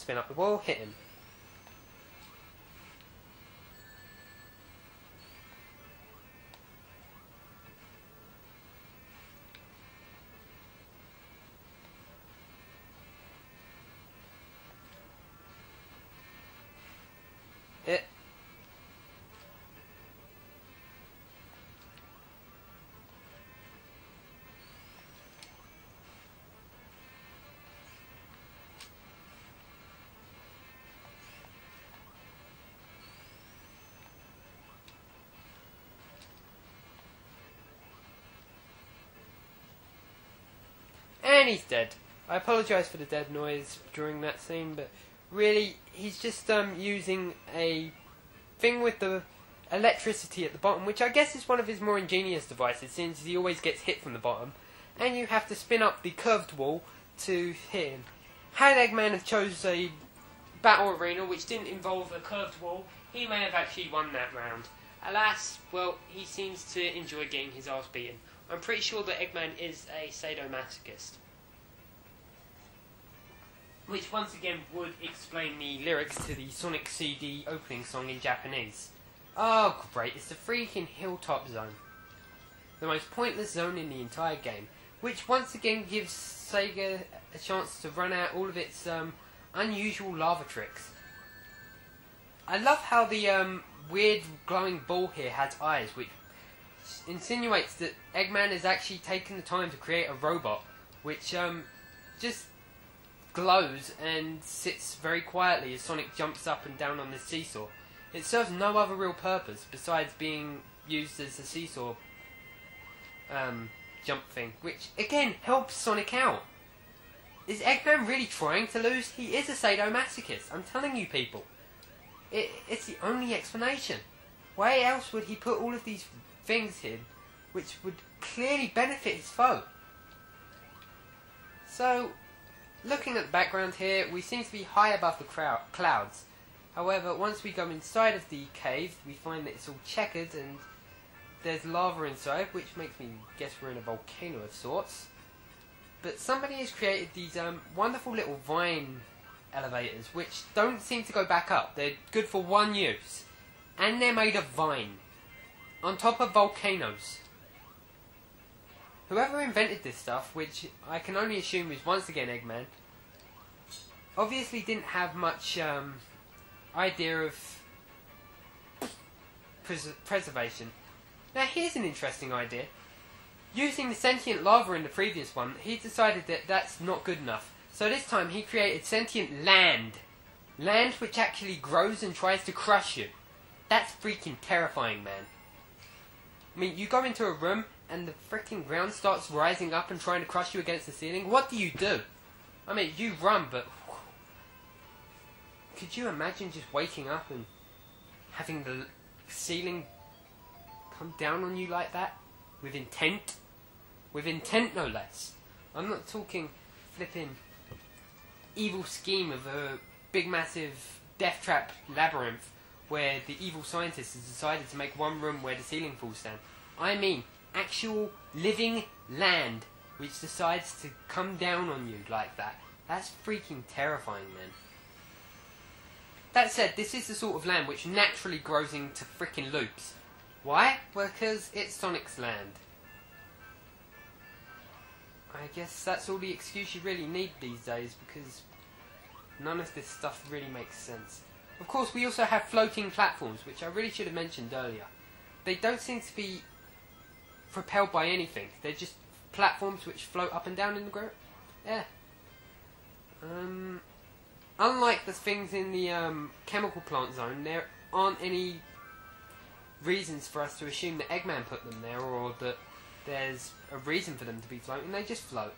spin up the wall, hit him. Hit. And he's dead. I apologise for the dead noise during that scene, but really, he's just using a thing with the electricity at the bottom, which I guess is one of his more ingenious devices, since he always gets hit from the bottom, and you have to spin up the curved wall to hit him. Had Eggman have chose a battle arena which didn't involve a curved wall, he may have actually won that round. Alas, well, he seems to enjoy getting his ass beaten. I'm pretty sure that Eggman is a sadomasochist. Which once again would explain the lyrics to the Sonic CD opening song in Japanese. Oh great, it's the freaking Hilltop Zone. The most pointless zone in the entire game. Which once again gives Sega a chance to run out all of its unusual lava tricks. I love how the weird glowing ball here has eyes, which insinuates that Eggman has actually taken the time to create a robot which just glows and sits very quietly as Sonic jumps up and down on this seesaw. It serves no other real purpose besides being used as a seesaw jump thing, which again helps Sonic out. Is Eggman really trying to lose? He is a sadomasochist, I'm telling you people. It's the only explanation. Why else would he put all of these things in which would clearly benefit his foe? So, looking at the background here, we seem to be high above the clouds. However, once we go inside of the cave, we find that it's all checkered and there's lava inside, which makes me guess we're in a volcano of sorts. But somebody has created these wonderful little vine elevators, which don't seem to go back up. They're good for one use. And they're made of vine. On top of volcanoes. Whoever invented this stuff, which I can only assume is once again Eggman, obviously didn't have much idea of preservation. Now here's an interesting idea. Using the sentient lava in the previous one, he decided that that's not good enough. So this time he created sentient land. Land which actually grows and tries to crush you. That's freaking terrifying, man. I mean, you go into a room and the freaking ground starts rising up and trying to crush you against the ceiling. What do you do? I mean, you run, but could you imagine just waking up and having the ceiling come down on you like that? With intent? With intent, no less. I'm not talking flipping evil scheme of a big massive death trap labyrinth where the evil scientist has decided to make one room where the ceiling falls down. I mean actual living land which decides to come down on you like that. That's freaking terrifying, man. That said, this is the sort of land which naturally grows into freaking loops. Why? Well, because it's Sonic's land. I guess that's all the excuse you really need these days, because none of this stuff really makes sense. Of course, we also have floating platforms, which I really should have mentioned earlier. They don't seem to be propelled by anything. They're just platforms which float up and down in the ground. Yeah. Unlike the things in the chemical plant zone, there aren't any reasons for us to assume that Eggman put them there, or that there's a reason for them to be floating. They just float.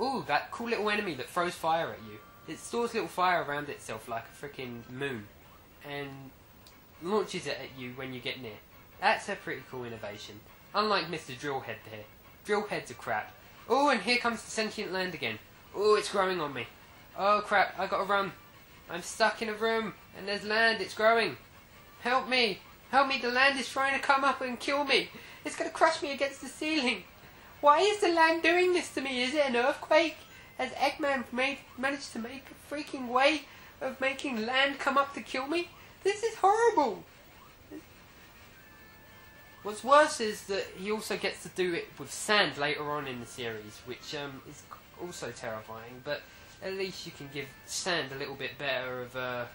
Ooh, that cool little enemy that throws fire at you. It stores little fire around itself like a freaking moon, and launches it at you when you get near. That's a pretty cool innovation. Unlike Mr. Drillhead there. Drillheads are crap. Oh, and here comes the sentient land again. Oh, it's growing on me. Oh crap, I gotta run. I'm stuck in a room, and there's land, it's growing. Help me! Help me, the land is trying to come up and kill me. It's gonna crush me against the ceiling. Why is the land doing this to me? Is it an earthquake? Has Eggman managed to make a freaking way of making land come up to kill me? This is horrible! What's worse is that he also gets to do it with sand later on in the series, which is also terrifying, but at least you can give sand a little bit better of a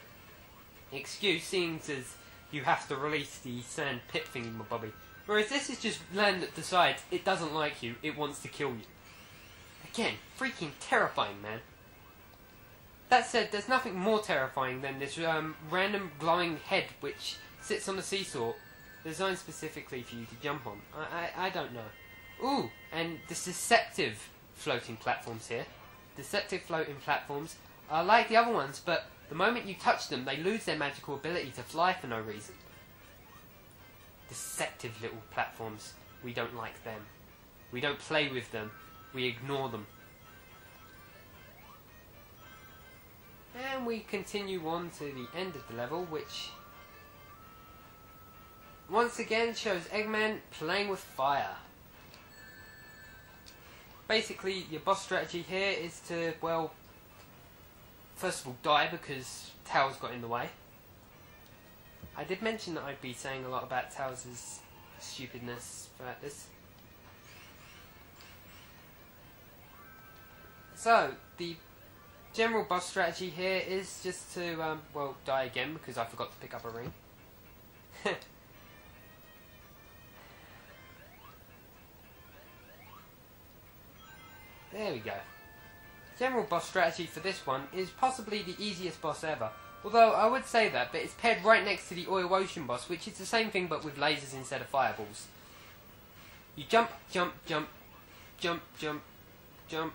excuse, seeing as you have to release the sand pit thingy-mabobby. Whereas this is just land that decides it doesn't like you, it wants to kill you. Again, freaking terrifying, man. That said, there's nothing more terrifying than this random glowing head which sits on the seesaw, designed specifically for you to jump on. I don't know. Ooh, and the deceptive floating platforms here. Deceptive floating platforms are like the other ones, but the moment you touch them, they lose their magical ability to fly for no reason. Deceptive little platforms. We don't like them. We don't play with them. We ignore them. And we continue on to the end of the level, which once again shows Eggman playing with fire. Basically, your boss strategy here is to, well, first of all, die because Tails got in the way. I did mention that I'd be saying a lot about Tails' stupidness throughout this. So, the general boss strategy here is just to, well, die again because I forgot to pick up a ring. There we go. General boss strategy for this one is possibly the easiest boss ever. Although I would say that, but it's paired right next to the Oil Ocean boss, which is the same thing but with lasers instead of fireballs. You jump, jump, jump, jump, jump, jump.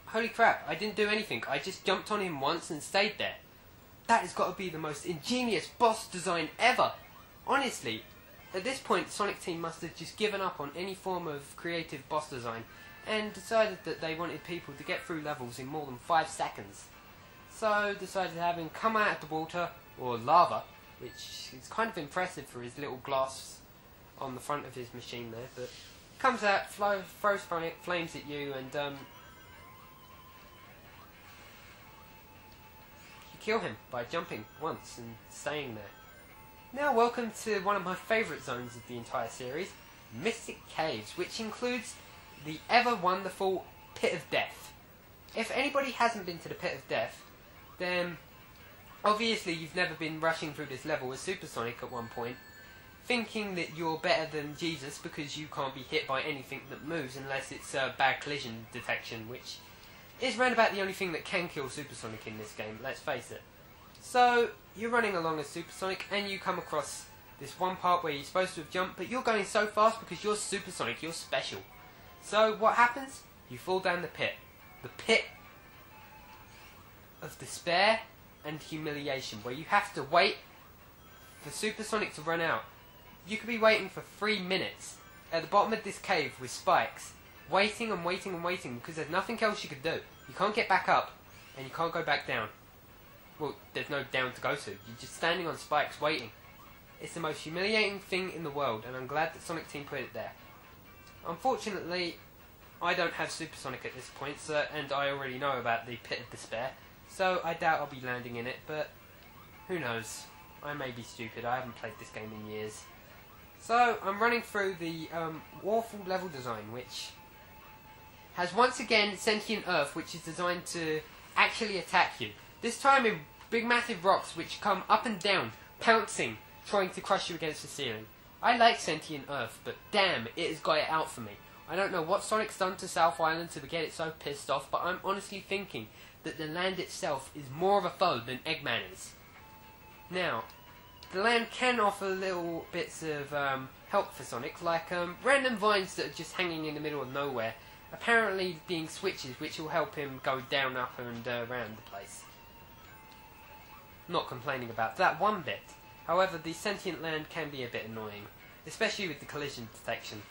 Holy crap, I didn't do anything. I just jumped on him once and stayed there. That has got to be the most ingenious boss design ever. Honestly, at this point the Sonic team must have just given up on any form of creative boss design and decided that they wanted people to get through levels in more than 5 seconds. So decided to have him come out of the water, or lava, which is kind of impressive for his little glass on the front of his machine there, but comes out, throws flames at you, and you kill him by jumping once and staying there. Now welcome to one of my favourite zones of the entire series, Mystic Caves, which includes the ever wonderful Pit of Death. If anybody hasn't been to the Pit of Death, then obviously you've never been rushing through this level as Supersonic at one point, thinking that you're better than Jesus because you can't be hit by anything that moves unless it's bad collision detection, which is round about the only thing that can kill Supersonic in this game, let's face it. So, you're running along as Supersonic and you come across this one part where you're supposed to have jumped, but you're going so fast because you're Supersonic, you're special. So what happens? You fall down the pit. The pit of despair and humiliation, where you have to wait for Supersonic to run out. You could be waiting for 3 minutes at the bottom of this cave with spikes, waiting and waiting and waiting because there's nothing else you could do. You can't get back up and you can't go back down. Well, there's no down to go to. You're just standing on spikes waiting. It's the most humiliating thing in the world, and I'm glad that Sonic Team put it there. Unfortunately, I don't have Supersonic at this point, so, and I already know about the Pit of Despair, so I doubt I'll be landing in it, but who knows. I may be stupid, I haven't played this game in years. So, I'm running through the awful level design, which has once again sentient Earth, which is designed to actually attack you. This time in big massive rocks which come up and down, pouncing, trying to crush you against the ceiling. I like sentient Earth, but damn, it has got it out for me. I don't know what Sonic's done to South Island to get it so pissed off, but I'm honestly thinking that the land itself is more of a foe than Eggman is. Now, the land can offer little bits of help for Sonic, like random vines that are just hanging in the middle of nowhere, apparently being switches which will help him go down, up and around the place. Not complaining about that one bit. However, the sentient land can be a bit annoying, especially with the collision detection.